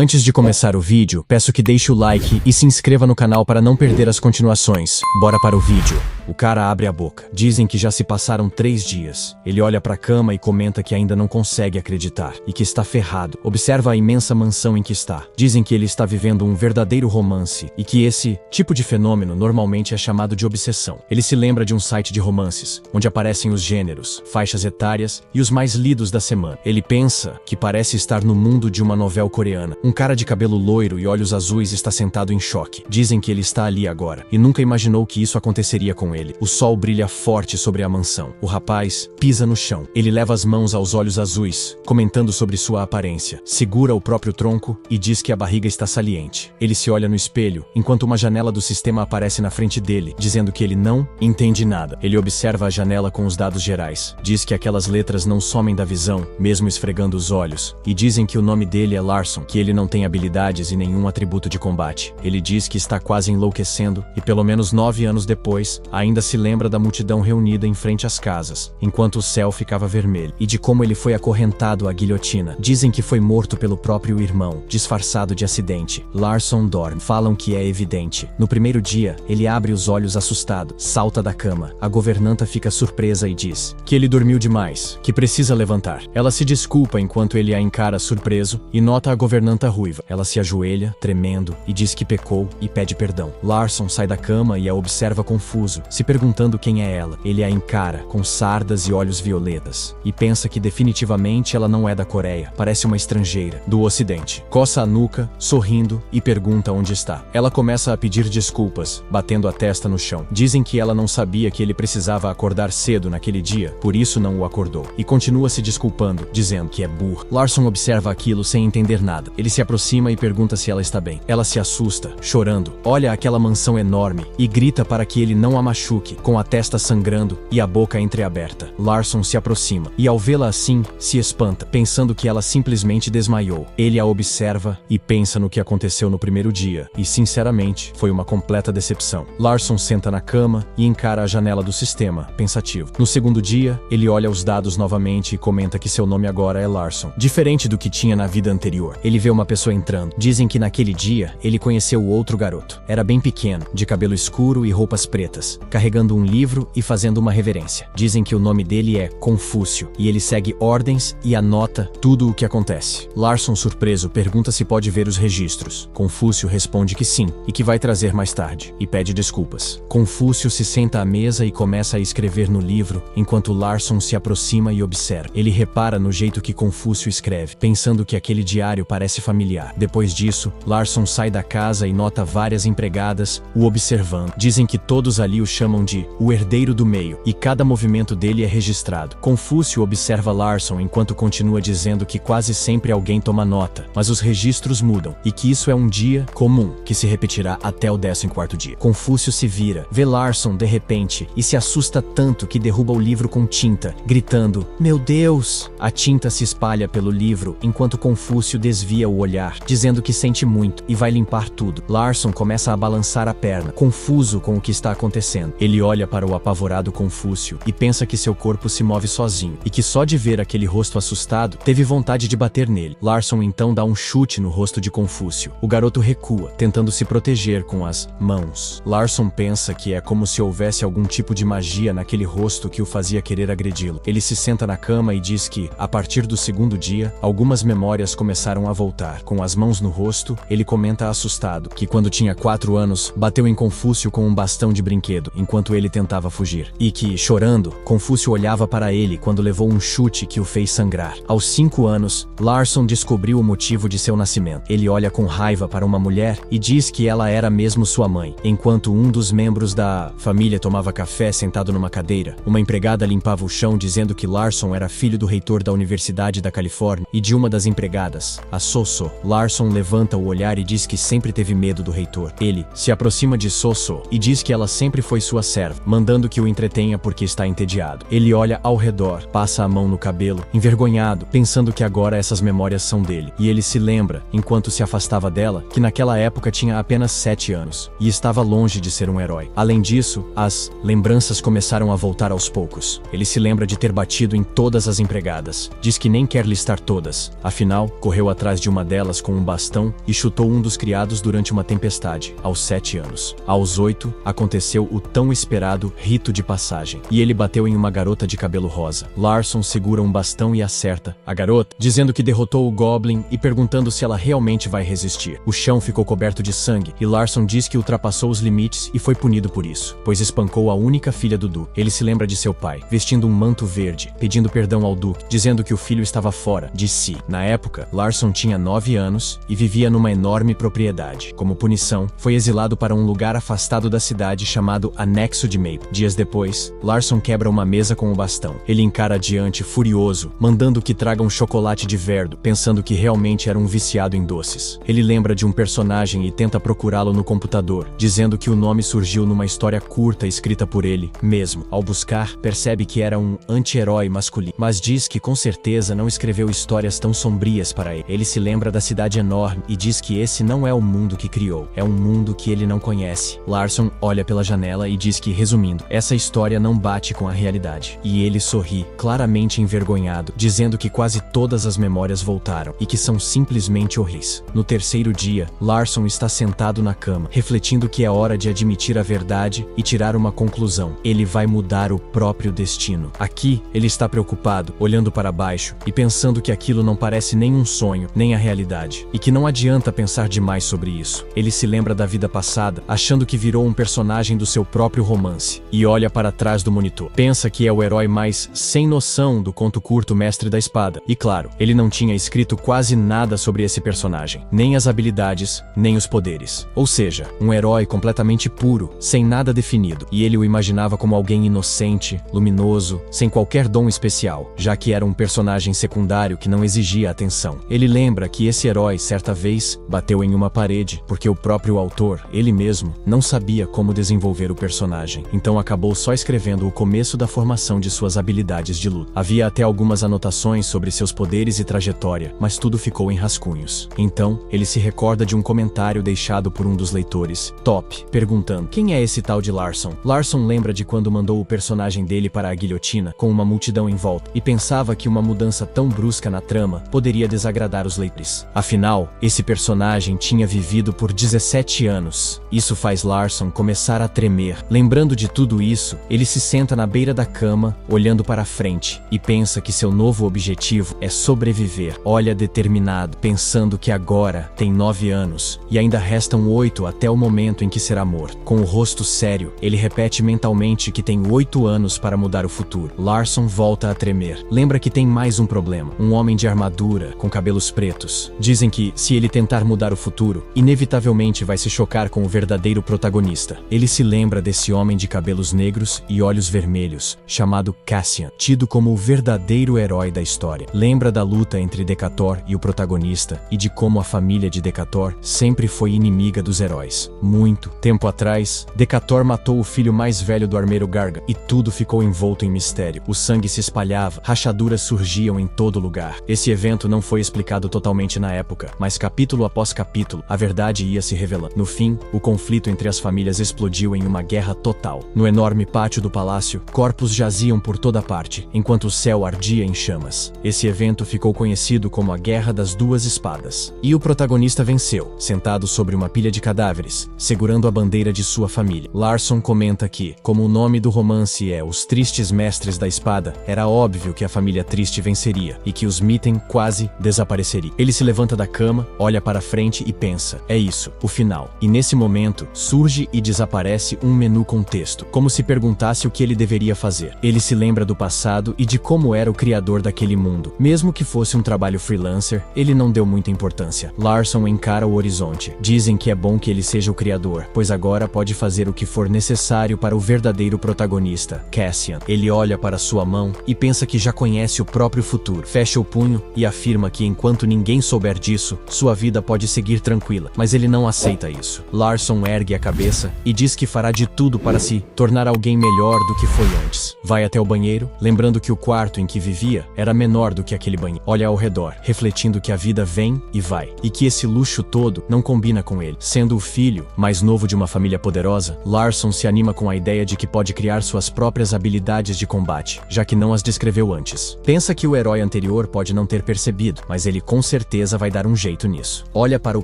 Antes de começar o vídeo, peço que deixe o like e se inscreva no canal para não perder as continuações. Bora para o vídeo. O cara abre a boca. Dizem que já se passaram 3 dias. Ele olha para a cama e comenta que ainda não consegue acreditar e que está ferrado. Observa a imensa mansão em que está. Dizem que ele está vivendo um verdadeiro romance e que esse tipo de fenômeno normalmente é chamado de obsessão. Ele se lembra de um site de romances, onde aparecem os gêneros, faixas etárias e os mais lidos da semana. Ele pensa que parece estar no mundo de uma novela coreana. Um cara de cabelo loiro e olhos azuis está sentado em choque. Dizem que ele está ali agora e nunca imaginou que isso aconteceria com ele. O sol brilha forte sobre a mansão. O rapaz pisa no chão. Ele leva as mãos aos olhos azuis, comentando sobre sua aparência. Segura o próprio tronco e diz que a barriga está saliente. Ele se olha no espelho, enquanto uma janela do sistema aparece na frente dele, dizendo que ele não entende nada. Ele observa a janela com os dados gerais. Diz que aquelas letras não somem da visão, mesmo esfregando os olhos. E dizem que o nome dele é Larson, que ele não tem habilidades e nenhum atributo de combate. Ele diz que está quase enlouquecendo e pelo menos 9 anos depois, ainda se lembra da multidão reunida em frente às casas, enquanto o céu ficava vermelho, e de como ele foi acorrentado à guilhotina. Dizem que foi morto pelo próprio irmão, disfarçado de acidente. Larson dorme. Falam que é evidente. No primeiro dia, ele abre os olhos assustado, salta da cama. A governanta fica surpresa e diz que ele dormiu demais, que precisa levantar. Ela se desculpa enquanto ele a encara surpreso e nota a governanta ruiva. Ela se ajoelha, tremendo, e diz que pecou e pede perdão. Larson sai da cama e a observa confuso, se perguntando quem é ela. Ele a encara, com sardas e olhos violetas, e pensa que definitivamente ela não é da Coreia, parece uma estrangeira, do Ocidente. Coça a nuca, sorrindo, e pergunta onde está. Ela começa a pedir desculpas, batendo a testa no chão. Dizem que ela não sabia que ele precisava acordar cedo naquele dia, por isso não o acordou, e continua se desculpando, dizendo que é burro. Larson observa aquilo sem entender nada. Ele se aproxima e pergunta se ela está bem. Ela se assusta, chorando, olha aquela mansão enorme e grita para que ele não a machuque, com a testa sangrando e a boca entreaberta. Larson se aproxima e, ao vê-la assim, se espanta, pensando que ela simplesmente desmaiou. Ele a observa e pensa no que aconteceu no primeiro dia, e sinceramente, foi uma completa decepção. Larson senta na cama e encara a janela do sistema, pensativo. No segundo dia, ele olha os dados novamente e comenta que seu nome agora é Larson. Diferente do que tinha na vida anterior, ele vê uma pessoa entrando. Dizem que naquele dia, ele conheceu outro garoto. Era bem pequeno, de cabelo escuro e roupas pretas, carregando um livro e fazendo uma reverência. Dizem que o nome dele é Confúcio, e ele segue ordens e anota tudo o que acontece. Larson, surpreso, pergunta se pode ver os registros. Confúcio responde que sim, e que vai trazer mais tarde, e pede desculpas. Confúcio se senta à mesa e começa a escrever no livro, enquanto Larson se aproxima e observa. Ele repara no jeito que Confúcio escreve, pensando que aquele diário parece familiar. Depois disso, Larson sai da casa e nota várias empregadas o observando. Dizem que todos ali o chamam de o herdeiro do meio, e cada movimento dele é registrado. Confúcio observa Larson enquanto continua dizendo que quase sempre alguém toma nota, mas os registros mudam, e que isso é um dia comum, que se repetirá até o 14º dia. Confúcio se vira, vê Larson de repente, e se assusta tanto que derruba o livro com tinta, gritando, "Meu Deus!" A tinta se espalha pelo livro, enquanto Confúcio desvia o olhar, dizendo que sente muito, e vai limpar tudo. Larson começa a balançar a perna, confuso com o que está acontecendo. Ele olha para o apavorado Confúcio e pensa que seu corpo se move sozinho, e que só de ver aquele rosto assustado, teve vontade de bater nele. Larson então dá um chute no rosto de Confúcio. O garoto recua, tentando se proteger com as mãos. Larson pensa que é como se houvesse algum tipo de magia naquele rosto que o fazia querer agredi-lo. Ele se senta na cama e diz que, a partir do segundo dia, algumas memórias começaram a voltar. Com as mãos no rosto, ele comenta assustado que quando tinha 4 anos, bateu em Confúcio com um bastão de brinquedo, enquanto ele tentava fugir. E que, chorando, Confúcio olhava para ele quando levou um chute que o fez sangrar. Aos 5 anos, Larson descobriu o motivo de seu nascimento. Ele olha com raiva para uma mulher e diz que ela era mesmo sua mãe. Enquanto um dos membros da família tomava café sentado numa cadeira, uma empregada limpava o chão dizendo que Larson era filho do reitor da Universidade da Califórnia e de uma das empregadas, a Soso. Larson levanta o olhar e diz que sempre teve medo do reitor. Ele se aproxima de Soso e diz que ela sempre foi foi sua serva, mandando que o entretenha porque está entediado. Ele olha ao redor, passa a mão no cabelo, envergonhado, pensando que agora essas memórias são dele. E ele se lembra, enquanto se afastava dela, que naquela época tinha apenas 7 anos, e estava longe de ser um herói. Além disso, as lembranças começaram a voltar aos poucos. Ele se lembra de ter batido em todas as empregadas. Diz que nem quer listar todas. Afinal, correu atrás de uma delas com um bastão e chutou um dos criados durante uma tempestade, aos 7 anos. Aos 8, aconteceu o tão esperado rito de passagem, e ele bateu em uma garota de cabelo rosa. Larson segura um bastão e acerta a garota, dizendo que derrotou o Goblin e perguntando se ela realmente vai resistir. O chão ficou coberto de sangue, e Larson diz que ultrapassou os limites e foi punido por isso, pois espancou a única filha do Duque. Ele se lembra de seu pai, vestindo um manto verde, pedindo perdão ao Duque, dizendo que o filho estava fora de si. Na época, Larson tinha 9 anos e vivia numa enorme propriedade. Como punição, foi exilado para um lugar afastado da cidade chamado Anexo de Maple. Dias depois, Larson quebra uma mesa com o bastão. Ele encara adiante furioso, mandando que traga um chocolate de verdo, pensando que realmente era um viciado em doces. Ele lembra de um personagem e tenta procurá-lo no computador, dizendo que o nome surgiu numa história curta escrita por ele mesmo. Ao buscar, percebe que era um anti-herói masculino, mas diz que com certeza não escreveu histórias tão sombrias para ele. Ele se lembra da cidade enorme e diz que esse não é o mundo que criou, é um mundo que ele não conhece. Larson olha pela janela e diz que, resumindo, essa história não bate com a realidade. E ele sorri, claramente envergonhado, dizendo que quase todas as memórias voltaram e que são simplesmente horríveis. No terceiro dia, Larson está sentado na cama, refletindo que é hora de admitir a verdade e tirar uma conclusão. Ele vai mudar o próprio destino. Aqui, ele está preocupado, olhando para baixo e pensando que aquilo não parece nem um sonho, nem a realidade, e que não adianta pensar demais sobre isso. Ele se lembra da vida passada, achando que virou um personagem do seu próprio romance, e olha para trás do monitor. Pensa que é o herói mais sem noção do conto curto Mestre da Espada. E claro, ele não tinha escrito quase nada sobre esse personagem, nem as habilidades, nem os poderes. Ou seja, um herói completamente puro, sem nada definido, e ele o imaginava como alguém inocente, luminoso, sem qualquer dom especial, já que era um personagem secundário que não exigia atenção. Ele lembra que esse herói, certa vez, bateu em uma parede, porque o próprio autor, ele mesmo, não sabia como desenvolver o personagem, então acabou só escrevendo o começo da formação de suas habilidades de luta. Havia até algumas anotações sobre seus poderes e trajetória, mas tudo ficou em rascunhos. Então, ele se recorda de um comentário deixado por um dos leitores, Top, perguntando: quem é esse tal de Larson? Larson lembra de quando mandou o personagem dele para a guilhotina, com uma multidão em volta, e pensava que uma mudança tão brusca na trama poderia desagradar os leitores. Afinal, esse personagem tinha vivido por 17 anos. Isso faz Larson começar a tremer. Lembrando de tudo isso, ele se senta na beira da cama, olhando para frente, e pensa que seu novo objetivo é sobreviver. Olha determinado, pensando que agora tem 9 anos, e ainda restam 8 até o momento em que será morto. Com o rosto sério, ele repete mentalmente que tem 8 anos para mudar o futuro. Larson volta a tremer. Lembra que tem mais um problema. Um homem de armadura, com cabelos pretos. Dizem que, se ele tentar mudar o futuro, inevitavelmente vai se chocar com o verdadeiro protagonista. Ele se lembra desse homem de cabelos negros e olhos vermelhos, chamado Cassian, tido como o verdadeiro herói da história. Lembra da luta entre Decatur e o protagonista, e de como a família de Decatur sempre foi inimiga dos heróis. Muito tempo atrás, Decatur matou o filho mais velho do armeiro Gargan, e tudo ficou envolto em mistério. O sangue se espalhava, rachaduras surgiam em todo lugar. Esse evento não foi explicado totalmente na época, mas capítulo após capítulo, a verdade ia se revelando. No fim, o conflito entre as famílias explodiu em uma guerra total. No enorme pátio do palácio, corpos jaziam por toda parte, enquanto o céu ardia em chamas. Esse evento ficou conhecido como a Guerra das Duas Espadas. E o protagonista venceu, sentado sobre uma pilha de cadáveres, segurando a bandeira de sua família. Larson comenta que, como o nome do romance é Os Tristes Mestres da Espada, era óbvio que a família triste venceria, e que os Mitten quase desapareceriam. Ele se levanta da cama, olha para frente e pensa: é isso, o final. E nesse momento, surge e desaparece um menu com texto, como se perguntasse o que ele deveria fazer. Ele se lembra do passado e de como era o criador daquele mundo. Mesmo que fosse um trabalho freelancer, ele não deu muita importância. Larson encara o horizonte. Dizem que é bom que ele seja o criador, pois agora pode fazer o que for necessário para o verdadeiro protagonista, Cassian. Ele olha para sua mão e pensa que já conhece o próprio futuro. Fecha o punho e afirma que enquanto ninguém souber disso, sua vida pode seguir tranquila, mas ele não aceita isso. Larson ergue a cabeça e diz que fará de tudo para se tornar alguém melhor do que foi antes. Vai até o banheiro, lembrando que o quarto em que vivia era menor do que aquele banheiro. Olha ao redor, refletindo que a vida vem e vai, e que esse luxo todo não combina com ele. Sendo o filho mais novo de uma família poderosa, Larson se anima com a ideia de que pode criar suas próprias habilidades de combate, já que não as descreveu antes. Pensa que o herói anterior pode não ter percebido, mas ele com certeza vai dar um jeito nisso. Olha para o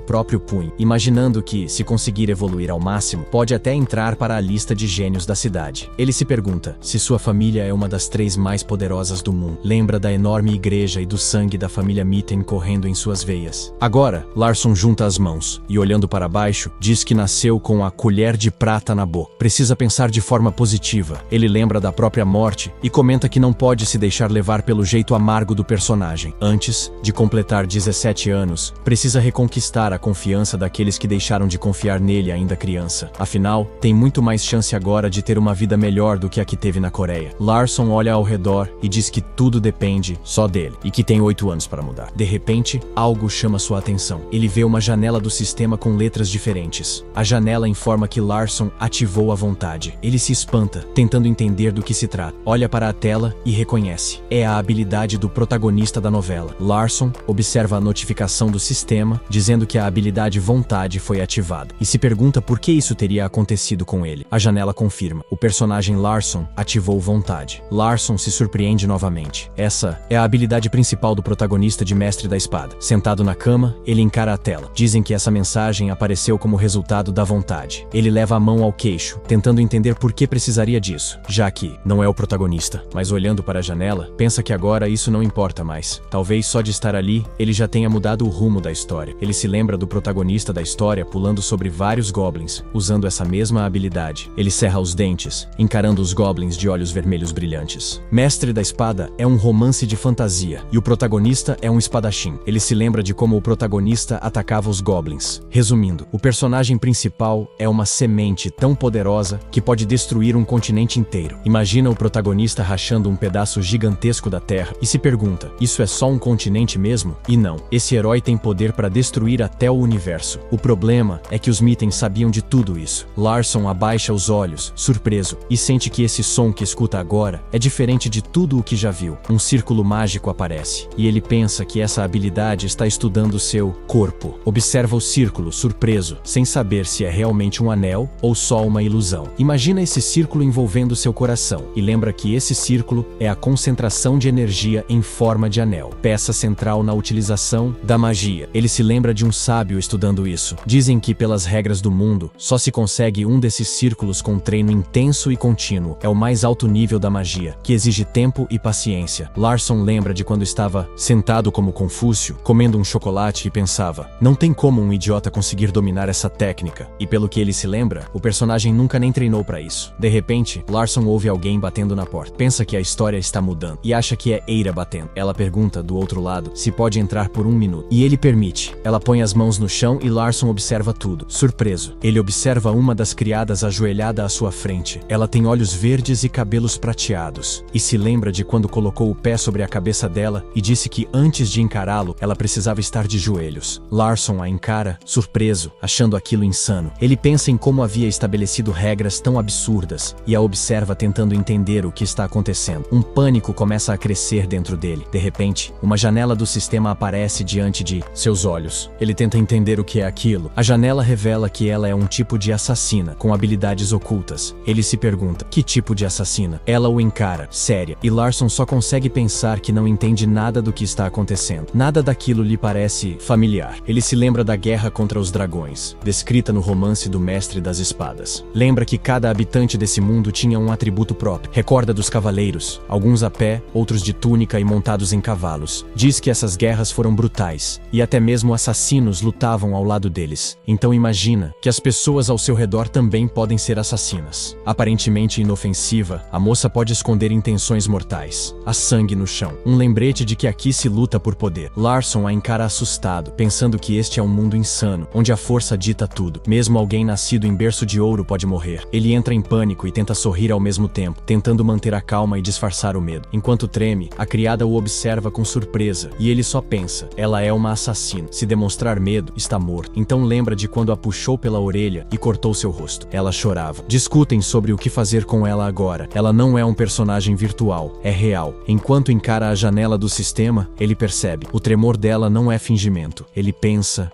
próprio punho, imaginando que, se conseguir evoluir ao máximo, pode até entrar para a lista de gênios da cidade. Ele se pergunta se sua família é uma das 3 mais poderosas do mundo. Lembra da enorme igreja e do sangue da família Mitten correndo em suas veias. Agora, Larson junta as mãos e, olhando para baixo, diz que nasceu com a colher de prata na boca. Precisa pensar de forma positiva. Ele lembra da própria morte e comenta que não pode se deixar levar pelo jeito amargo do personagem. Antes de completar 17 anos, precisa reconquistar a confiança daqueles que deixaram de confiar nele ainda criança. Afinal, tem muito mais chance agora de ter uma vida melhor do que a que teve na Coreia. Larson olha ao redor e diz que tudo depende só dele e que tem 8 anos para mudar. De repente, algo chama sua atenção. Ele vê uma janela do sistema com letras diferentes. A janela informa que Larson ativou a vontade. Ele se espanta, tentando entender do que se trata. Olha para a tela e reconhece. É a habilidade do protagonista da novela. Larson observa a notificação do sistema, dizendo que a habilidade vontade foi ativada, e se pergunta por que isso teria acontecido com ele. A janela confirma. O personagem Larson ativou vontade. Larson se surpreende novamente. Essa é a habilidade principal do protagonista de Mestre da Espada. Sentado na cama, ele encara a tela. Dizem que essa mensagem apareceu como resultado da vontade. Ele leva a mão ao queixo, tentando entender por que precisaria disso, já que não é o protagonista. Mas olhando para a janela, pensa que agora isso não importa mais. Talvez só de estar ali, ele já tenha mudado o rumo da história. Ele se lembra do protagonista da história pulando sobre vários goblins, usando essa mesma habilidade. Ele cerra os dentes, encarando os goblins de olhos vermelhos brilhantes. Mestre da Espada é um romance de fantasia, e o protagonista é um espadachim. Ele se lembra de como o protagonista atacava os goblins. Resumindo, o personagem principal é uma semente tão poderosa que pode destruir um continente inteiro. Imagina o protagonista rachando um pedaço gigantesco da Terra e se pergunta, isso é só um continente mesmo? E não, esse herói tem poder para destruir até o universo. O problema é que os Mitten sabiam de tudo isso. Larson abaixa os olhos, surpreso, e sente que esse som que escuta agora é diferente de tudo o que já viu. Um círculo mágico aparece, e ele pensa que essa habilidade está estudando seu corpo. Observa o círculo, surpreso, sem saber se é realmente um anel ou só uma ilusão. Imagina esse círculo envolvendo seu coração, e lembra que esse círculo é a concentração de energia em forma de anel, peça central na utilização da magia. Ele se lembra de um sábio estudando isso. Dizem que, pelas regras do mundo, só se consegue um desses círculos com treino intenso e contínuo. É o mais alto nível da magia, que exige tempo e paciência. Larson lembra de quando estava sentado como Confúcio, comendo um chocolate e pensava, não tem como um idiota conseguir dominar essa técnica. E pelo que ele se lembra, o personagem nunca nem treinou para isso. De repente, Larson ouve alguém batendo na porta. Pensa que a história está mudando e acha que é Eira batendo. Ela pergunta do outro lado se pode entrar por 1 minuto. E ele permite. Ela põe as mãos no chão e Larson observa tudo. Surpreso, ele observa uma das criadas ajoelhada à sua frente. Ela tem olhos verdes e cabelos prateados. E se lembra de quando colocou o pé sobre a cabeça dela e disse que antes de encará-lo, ela precisava estar de joelhos. Larson a encara, surpreso, achando aquilo insano. Ele pensa em como havia estabelecido regras tão absurdas e a observa tentando entender o que está acontecendo. Um pânico começa a crescer dentro dele. De repente, uma janela do sistema aparece diante de seus olhos. Ele tenta entender o que é aquilo. A janela revela que ela é um tipo de assassina, com habilidades ocultas. Ele se pergunta, que tipo de assassina? Ela o encara, séria, e Larson só consegue pensar que não entende nada do que está acontecendo. Nada daquilo lhe parece familiar. Ele se lembra da guerra contra os dragões, descrita no romance do Mestre das Espadas. Lembra que cada habitante desse mundo tinha um atributo próprio. Recorda dos cavaleiros, alguns a pé, outros de túnica e montados em cavalos. Diz que essas guerras foram brutais, e até mesmo assassinos lutavam ao lado deles. Então imagina que as pessoas ao seu redor também podem ser assassinas. Aparentemente inofensiva, a moça pode esconder intenções mortais. Há sangue no chão, um lembrete de que aqui se luta por poder. Larson a encara assustado, pensando que este é um mundo insano, onde a força dita tudo. Mesmo alguém nascido em berço de ouro pode morrer. Ele entra em pânico e tenta sorrir ao mesmo tempo, tentando manter a calma e disfarçar o medo. Enquanto treme, a criada o observa com surpresa, e ele só pensa, ela é uma assassina. Se demonstrar medo, está morto. Então lembra de quando a puxou pela orelha e cortou seu rosto. Ela chorava. Discutem sobre o que fazer com ela agora. Ela não é um personagem virtual, é real. Enquanto encara a janela do sistema, ele percebe. O tremor dela não é fingimento. Ele pensa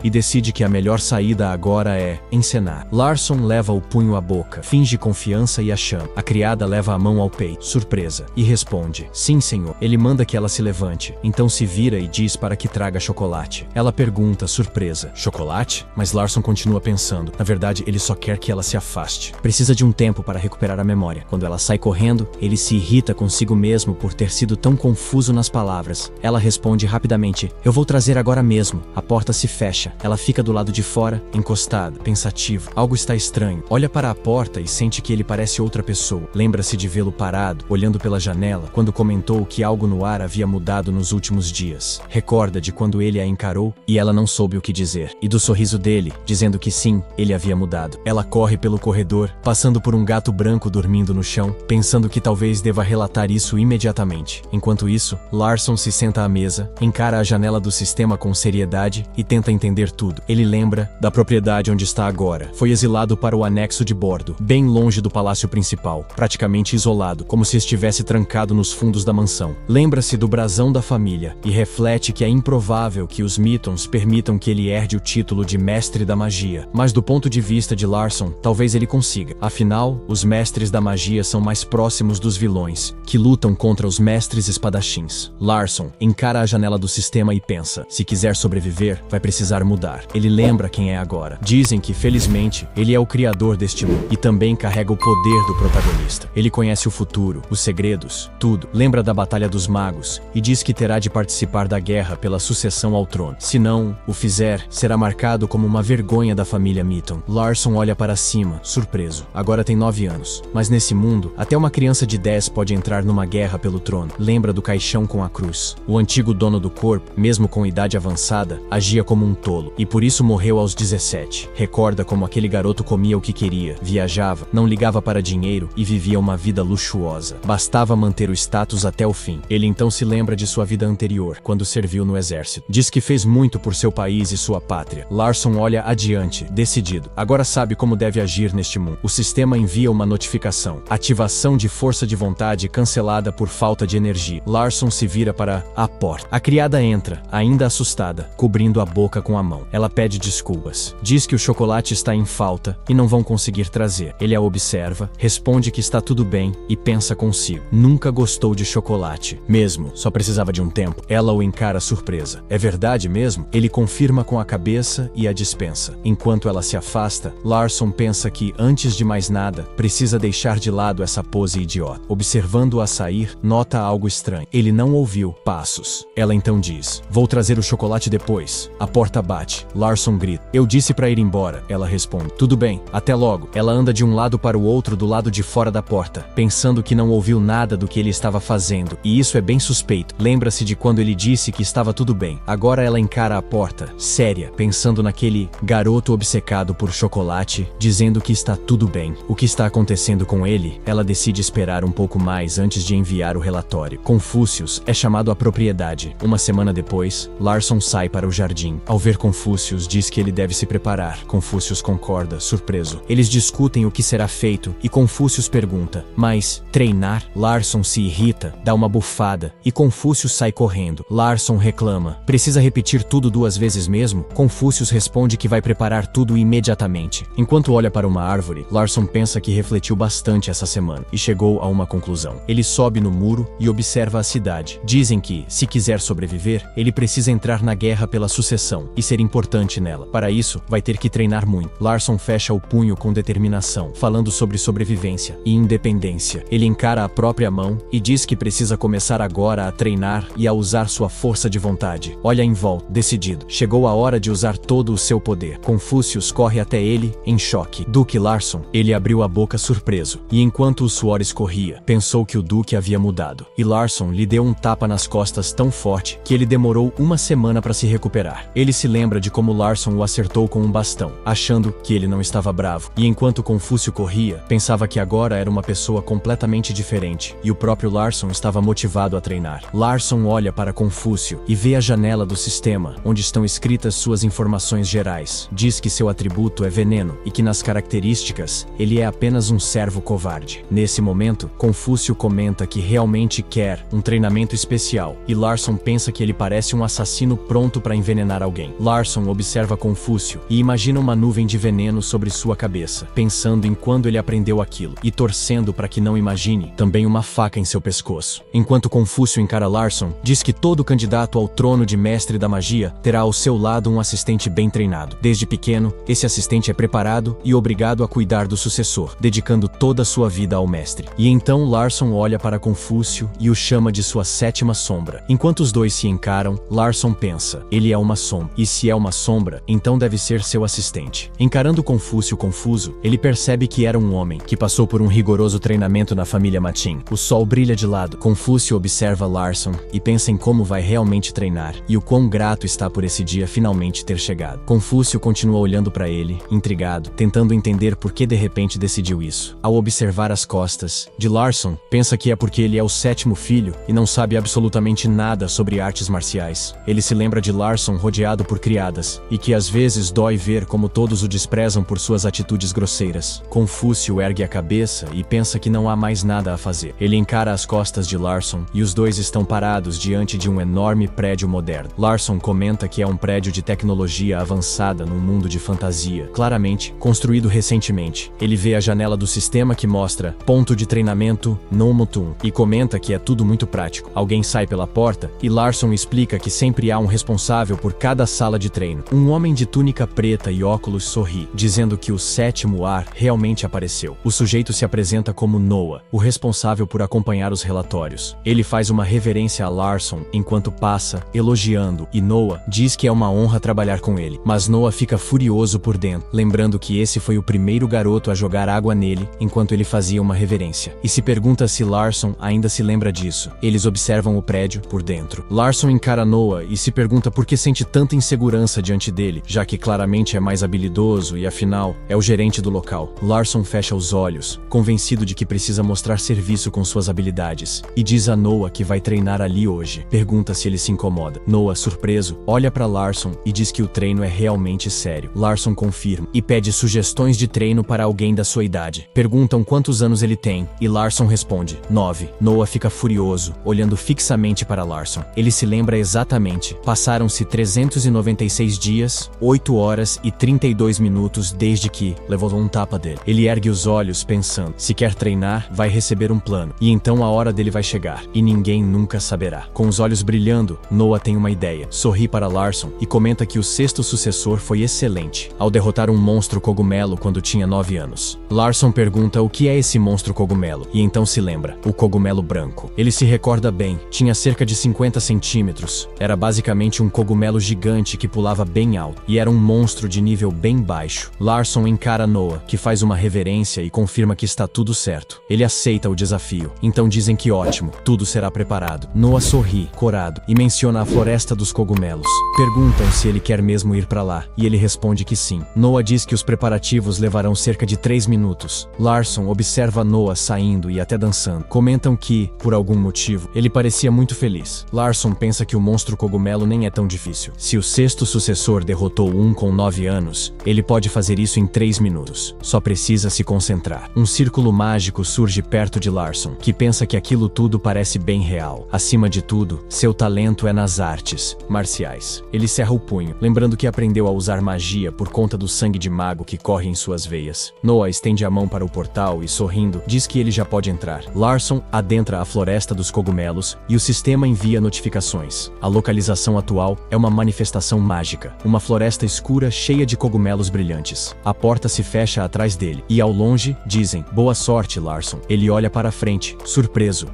e decide que a melhor saída agora é encenar. Larson leva o punho à boca, finge confiança e a chama. A criada leva a mão ao peito, surpresa, e responde: sim, senhor. Ele manda que ela se levante, então se vira e diz para que traga chocolate. Ela pergunta, surpresa: chocolate? Mas Larson continua pensando. Na verdade, ele só quer que ela se afaste. Precisa de um tempo para recuperar a memória. Quando ela sai correndo, ele se irrita consigo mesmo por ter sido tão confuso nas palavras. Ela responde rapidamente: eu vou trazer agora mesmo. A porta se fecha. Ela fica do lado de fora, encostada, pensativa. Algo está estranho. Olha para a porta e sente que ele parece outra pessoa. Lembra-se de vê-lo parado, olhando pela janela, quando comentou que algo no ar havia mudado nos últimos dias. Recorda de quando ele a encarou e ela não soube o que dizer. E do sorriso dele, dizendo que sim, ele havia mudado. Ela corre pelo corredor, passando por um gato branco dormindo no chão, pensando que talvez deva relatar isso imediatamente. Enquanto isso, Larson se senta à mesa, encara a janela do sistema com seriedade e tenta entender tudo. Ele lembra da propriedade onde está agora. Foi exilado para o anexo de bordo, bem longe do palácio principal, praticamente isolado, como se estivesse trancado nos fundos da mansão. Lembra-se do brasão da família e reflete que é improvável que os Mittons permitam que ele herde o título de mestre da magia. Mas do ponto de vista de Larson, talvez ele consiga. Afinal, os mestres da magia são mais próximos dos vilões, que lutam contra os mestres espadachins. Larson encara a janela do sistema e pensa: se quiser sobreviver, vai precisar mudar. Ele lembra quem é agora. Dizem que, felizmente, ele é o criador deste mundo e também carrega o poder do protagonista. Ele conhece o futuro, os segredos, tudo. Lembra da Batalha dos Magos e diz que terá de participar da guerra pela sucessão ao trono. Se não o fizer, será marcado como uma vergonha da família Mitton. Larson olha para cima, surpreso. Agora tem 9 anos, mas nesse mundo, até uma criança de 10 pode entrar numa guerra pelo trono. Lembra do caixão com a cruz. O antigo dono do corpo, mesmo com idade avançada, agia como um tolo e por isso morreu aos 17. Recorda como aquele garoto comia o que queria, viajava, não ligava para dinheiro e vivia uma vida luxuosa. Bastava manter o status até o fim. Ele então se lembra de sua vida anterior, quando serviu no exército. Diz que fez muito por seu país e sua pátria. Larson olha adiante, decidido. Agora sabe como deve agir neste mundo. O sistema envia uma notificação. Ativação de força de vontade cancelada por falta de energia. Larson se vira para a porta. A criada entra, ainda assustada, cobrindo a boca com a mão. Ela pede desculpas. Diz que o chocolate está em falta e não vão conseguir trazer. Ele a observa, responde que está tudo bem e pensa consigo: nunca gostou de chocolate. Mesmo, só precisava de um tempo. Ela o encara surpresa. É verdade mesmo? Ele confirma com a cabeça e a dispensa. Enquanto ela se afasta, Larson pensa que, antes de mais nada, precisa deixar de lado essa pose idiota. Observando-a sair, nota algo estranho. Ele não ouviu passos. Ela então diz: vou trazer o chocolate depois. A porta bate. Larson grita: eu disse para ir embora. Ela responde: tudo bem, até logo. Ela anda de um lado para o outro do lado de fora da porta, pensando que não ouviu nada do que ele estava fazendo, e isso é bem suspeito. Lembra-se de quando ele disse que estava tudo bem. Agora ela encara a porta, séria, pensando naquele garoto obcecado por chocolate, dizendo que está tudo bem. O que está acontecendo com ele? Ela decide esperar um pouco mais antes de enviar o relatório. Confúcius é chamado à propriedade. Uma semana depois, Larson sai para o jardim. Ao ver Confúcius, diz que ele deve se preparar. Confúcius concorda, surpreso. Eles discutem o que será feito e Confúcius pergunta: mas treinar? Larson se irrita, dá uma bufada e Confúcius sai correndo. Larson reclama: precisa repetir tudo 2 vezes mesmo? Confúcius responde que vai preparar tudo imediatamente. Enquanto olha para uma árvore, Larson pensa que refletiu bastante essa semana e chegou a uma conclusão. Ele sobe no muro e observa a cidade. Dizem que, se quiser sobreviver, ele precisa entrar na guerra pela sucessão e ser importante nela. Para isso, vai ter que treinar muito. Larson fecha o punho com determinação, falando sobre sobrevivência e independência. Ele encara a própria mão e diz que precisa começar agora a treinar e a usar sua força de vontade. Olha em volta, decidido. Chegou a hora de usar todo o seu poder. Confúcius corre até ele, em choque. Duque Larson. Ele abriu a boca surpreso, e enquanto o suor escorria, pensou que o Duque havia mudado. E Larson lhe deu um tapa nas costas tão forte que ele demorou 1 semana para se recuperar. Ele se lembra de como Larson o acertou com um bastão, achando que ele não estava bravo. E enquanto Confúcio corria, pensava que agora era uma pessoa completamente diferente, e o próprio Larson estava motivado a treinar. Larson olha para Confúcio e vê a janela do sistema, onde estão escritas suas informações gerais. Diz que seu atributo é veneno e que nas características, ele é apenas um servo covarde. Nesse momento, Confúcio comenta que realmente quer um treinamento especial, e Larson pensa que ele parece um assassino pronto para envenenar alguém. Larson observa Confúcio e imagina uma nuvem de veneno sobre sua cabeça, pensando em quando ele aprendeu aquilo, e torcendo para que não imagine também uma faca em seu pescoço. Enquanto Confúcio encara Larson, diz que todo candidato ao trono de mestre da magia terá ao seu lado um assistente bem treinado. Desde pequeno, esse assistente é preparado e obrigado a cuidar do sucessor, dedicando toda a sua vida ao mestre. E então Larson olha para Confúcio e o chama de sua sétima sombra. Enquanto os dois se encaram, Larson pensa, ele é uma sombra, e se é uma sombra, então deve ser seu assistente. Encarando Confúcio confuso, ele percebe que era um homem, que passou por um rigoroso treinamento na família Matin. O sol brilha de lado. Confúcio observa Larson e pensa em como vai realmente treinar, e o quão grato está por esse dia finalmente ter chegado. Confúcio continua olhando para ele, intrigado, tentando entender por que de repente decidiu isso. Ao observar as costas de Larson, pensa que é porque ele é o sétimo filho e não sabe absolutamente nada sobre artes marciais. Ele se lembra de Larson rodeado por criadas, e que às vezes dói ver como todos o desprezam por suas atitudes grosseiras. Confúcio ergue a cabeça e pensa que não há mais nada a fazer. Ele encara as costas de Larson e os dois estão parados diante de um enorme prédio moderno. Larson comenta que é um prédio de tecnologia avançada num mundo de fantasia, claramente construído recentemente. Ele vê a janela do sistema que mostra ponto de treinamento Nomotum e comenta que é tudo muito prático. Alguém sai pela porta e Larson explica que sempre há um responsável por cada sala de treino. Um homem de túnica preta e óculos sorri, dizendo que o sétimo ar realmente apareceu. O sujeito se apresenta como Noah, o responsável por acompanhar os relatórios. Ele faz uma reverência a Larson enquanto passa, elogiando, e Noah diz que é uma honra trabalhar com ele. Mas Noah fica furioso por dentro, lembrando que esse foi o primeiro garoto a jogar água nele enquanto ele fazia uma reverência. E se pergunta se Larson ainda se lembra disso. Eles observam o prédio por dentro. Larson encara Noah e se pergunta por que sente tanta insegurança diante dele, já que claramente é mais habilidoso e afinal é o gerente do local. Larson fecha os olhos, convencido de que precisa mostrar serviço com suas habilidades, e diz a Noah que vai treinar ali hoje. Pergunta se ele se incomoda. Noah, surpreso, olha para Larson e diz que o treino é realmente sério. Larson confirma e pede sugestões de treino para alguém da sua idade. Perguntam quantos anos ele tem e Larson responde 9. Noah fica furioso, olhando fixamente para Larson. Ele se lembra exatamente. Passaram-se 396 dias, 8 horas e 32 minutos desde que levou um tapa dele. Ele ergue os olhos pensando, se quer treinar, vai receber um plano. E então a hora dele vai chegar, e ninguém nunca saberá. Com os olhos brilhando, Noah tem uma ideia. Sorri para Larson e comenta que o sexto sucessor foi excelente, ao derrotar um monstro cogumelo quando tinha 9 anos. Larson pergunta o que é esse monstro cogumelo, e então se lembra, o cogumelo branco. Ele se recorda bem, tinha cerca de 50 centímetros, era basicamente um cogumelo gigante que pulava bem alto, e era um monstro de nível bem baixo. Larson encara Noah, que faz uma reverência e confirma que está tudo certo. Ele aceita o desafio, então dizem que ótimo, tudo será preparado. Noah sorri, corado, e menciona a floresta dos cogumelos. Perguntam se ele quer mesmo ir para lá, e ele responde que sim. Noah diz que os preparativos levarão cerca de 3 minutos. Larson observa Noah saindo e até dançando. Comentam que, por algum motivo, ele parecia muito feliz. Larson pensa que o monstro cogumelo nem é tão difícil. Se o sexto sucessor derrotou um com 9 anos, ele pode fazer isso em 3 minutos. Só precisa se concentrar. Um círculo mágico surge perto de Larson, que pensa que aquilo tudo parece bem real. Acima de tudo, seu talento é nas artes marciais. Ele cerra o punho, lembrando que aprendeu a usar magia por conta do sangue de mago que corre em suas veias. Noah estende a mão para o portal e, sorrindo, diz que ele já pode entrar. Larson adentra a floresta dos cogumelos e o sistema envia notificações. A localização atual é uma manifestação mágica, uma floresta escura cheia de cogumelos brilhantes. A porta se fecha atrás dele e, ao longe, dizem: boa sorte, Larson. Ele olha para frente, surpreso,